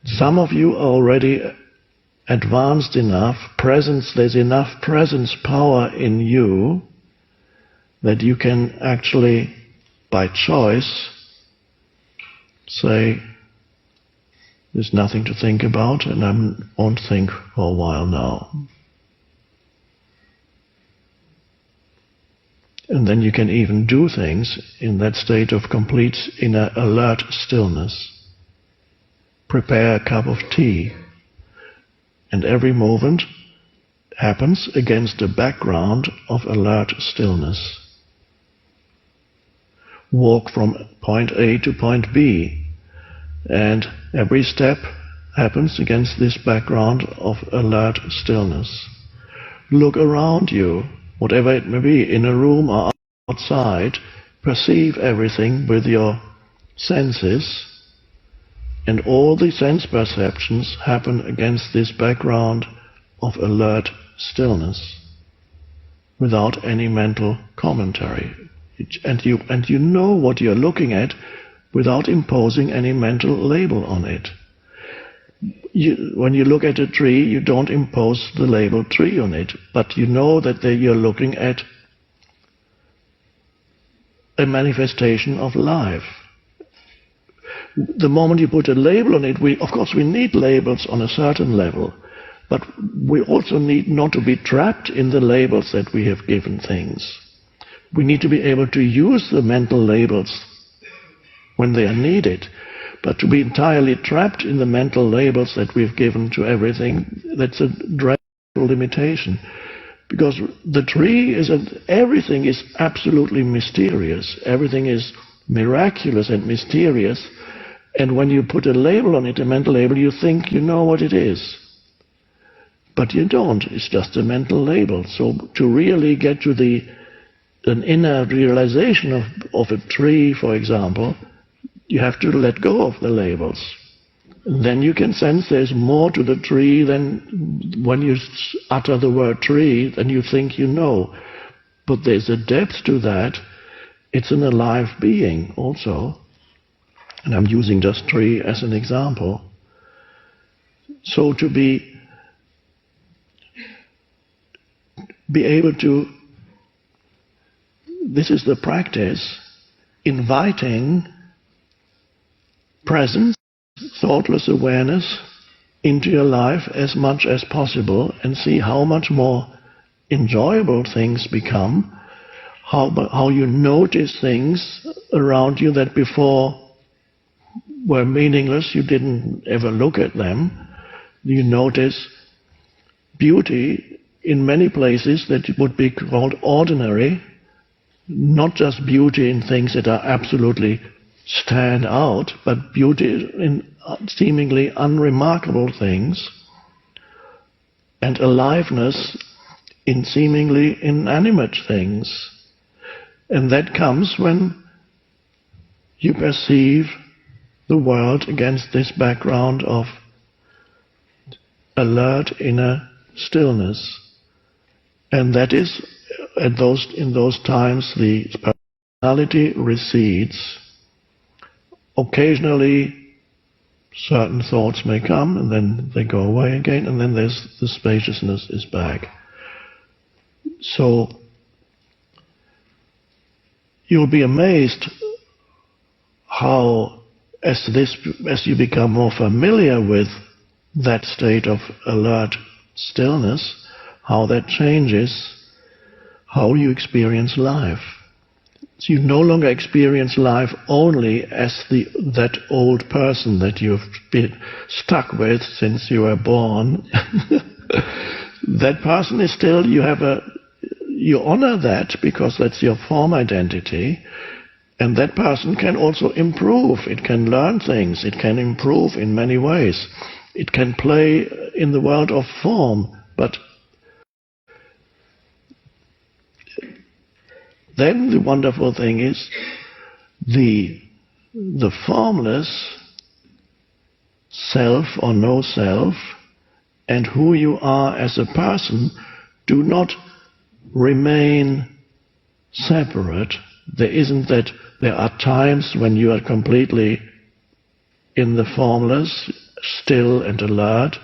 Some of you are already advanced enough, there's enough presence power in you that you can actually, by choice, say, there's nothing to think about and I won't think for a while now. And then you can even do things in that state of complete inner alert stillness. Prepare a cup of tea, and every movement happens against a background of alert stillness. Walk from point A to point B, and every step happens against this background of alert stillness. Look around you, whatever it may be, in a room or outside, perceive everything with your senses, and all the sense perceptions happen against this background of alert stillness, without any mental commentary. And you know what you're looking at without imposing any mental label on it. When you look at a tree, you don't impose the label tree on it, but you know that you're looking at a manifestation of life. The moment you put a label on it, of course we need labels on a certain level, but we also need not to be trapped in the labels that we have given things. We need to be able to use the mental labels when they are needed, but to be entirely trapped in the mental labels that we've given to everything, that's a dreadful limitation. Because the tree everything is absolutely mysterious. Everything is miraculous and mysterious. And when you put a label on it, a mental label, you think you know what it is. But you don't. It's just a mental label. So to really get to an inner realization of a tree, for example, you have to let go of the labels. And then you can sense there's more to the tree than when you utter the word tree, than you think you know. But there's a depth to that. It's an alive being also. And I'm using just tree as an example. So to be able to, this is the practice, inviting presence, thoughtless awareness into your life as much as possible, and see how much more enjoyable things become, how you notice things around you that before were meaningless, you didn't ever look at them. You notice beauty in many places that would be called ordinary, not just beauty in things that are absolutely stand out, but beauty in seemingly unremarkable things, and aliveness in seemingly inanimate things. And that comes when you perceive the world against this background of alert inner stillness. And that is, in those times, the personality recedes. Occasionally certain thoughts may come and then they go away again, and then there's the spaciousness is back. So you'll be amazed how, as you become more familiar with that state of alert stillness, how that changes how you experience life. So you no longer experience life only as that old person that you've been stuck with since you were born. That person is still, you honor that because that's your form identity, and that person can also improve. It can learn things. It can improve in many ways. It can play in the world of form, but then the wonderful thing is the formless self or no self and who you are as a person do not remain separate. There isn't that there are times when you are completely in the formless still and alert,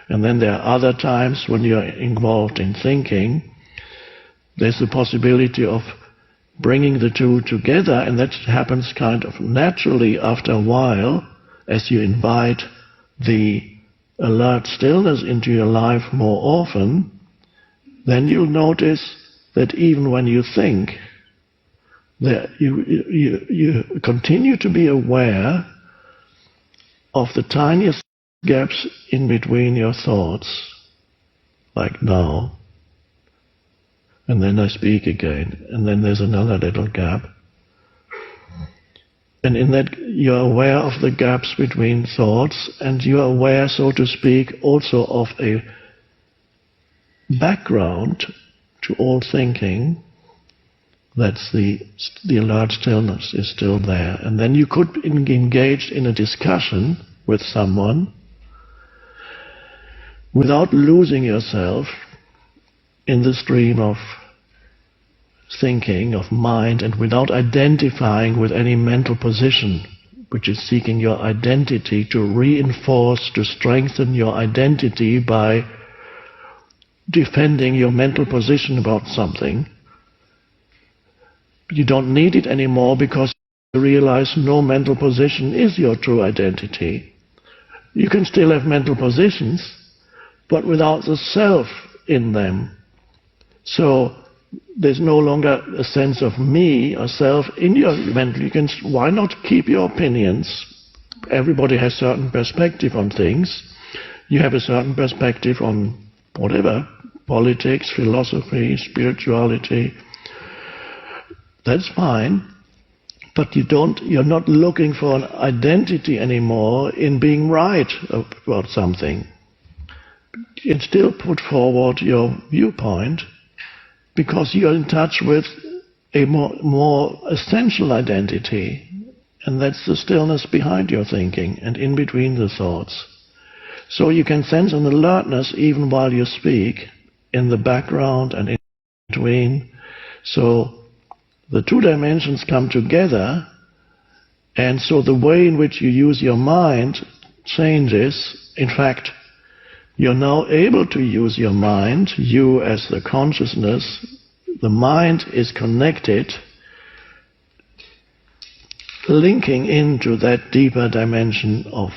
and then there are other times when you're involved in thinking. There's the possibility of bringing the two together, and that happens kind of naturally after a while as you invite the alert stillness into your life more often. Then you'll notice that even when you think, that you continue to be aware of the tiniest gaps in between your thoughts, like now. And then I speak again, and then there's another little gap. And in that you're aware of the gaps between thoughts, and you're aware, so to speak, also of a background to all thinking. That's the alert stillness is still there. And then you could engage in a discussion with someone without losing yourself in the stream of thinking, of mind, and without identifying with any mental position, which is seeking your identity to reinforce, to strengthen your identity by defending your mental position about something. You don't need it anymore because you realize no mental position is your true identity. You can still have mental positions, but without the self in them. So there's no longer a sense of me or self in your mental. Why not keep your opinions? Everybody has certain perspective on things. You have a certain perspective on whatever, politics, philosophy, spirituality. That's fine, but you're not looking for an identity anymore in being right about something. You can still put forward your viewpoint because you're in touch with a more essential identity, and that's the stillness behind your thinking and in between the thoughts. So you can sense an alertness even while you speak, in the background and in between. So the two dimensions come together, and so the way in which you use your mind changes. In fact, you're now able to use your mind, you as the consciousness. The mind is connected, linking into that deeper dimension of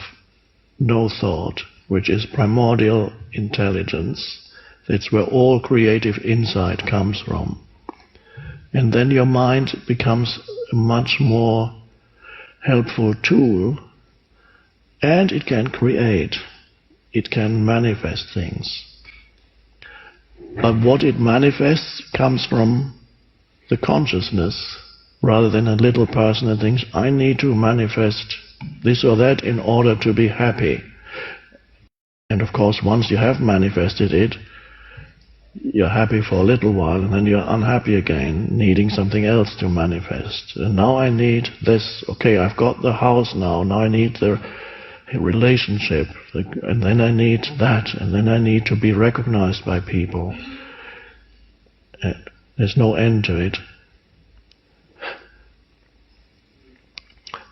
no thought, which is primordial intelligence. That's where all creative insight comes from. And then your mind becomes a much more helpful tool, and it can create, it can manifest things. But what it manifests comes from the consciousness, rather than a little person that thinks, I need to manifest this or that in order to be happy. And of course, once you have manifested it, you're happy for a little while, and then you're unhappy again, needing something else to manifest. And now I need this. Okay, I've got the house now. Now I need the relationship. And then I need that. And then I need to be recognized by people. There's no end to it.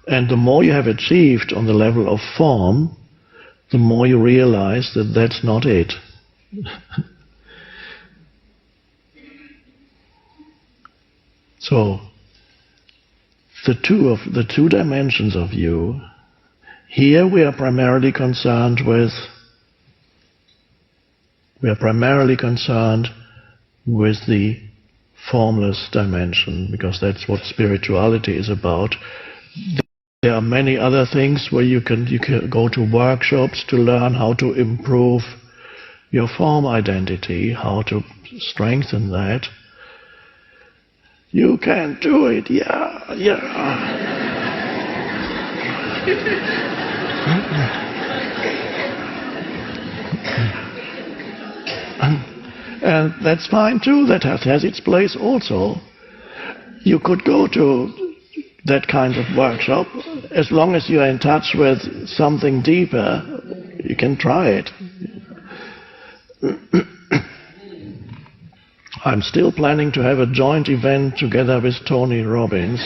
And the more you have achieved on the level of form, the more you realize that that's not it. So, the two dimensions of you, here we are primarily concerned with the formless dimension, because that's what spirituality is about. There are many other things where you can go to workshops to learn how to improve your form identity, how to strengthen that. You can do it, yeah. And that's fine too, that has its place also. You could go to that kind of workshop, as long as you are in touch with something deeper, you can try it. I'm still planning to have a joint event together with Tony Robbins.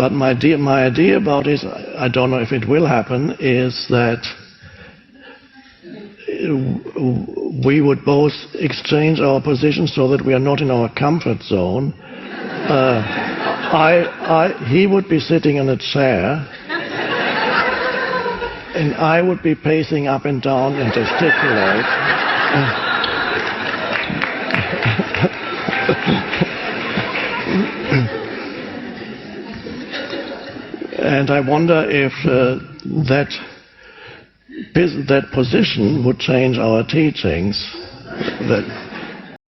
But my idea about it, I don't know if it will happen, is that we would both exchange our positions so that we are not in our comfort zone. He would be sitting in a chair, and I would be pacing up and down and gesticulate. And I wonder if that position would change our teachings. That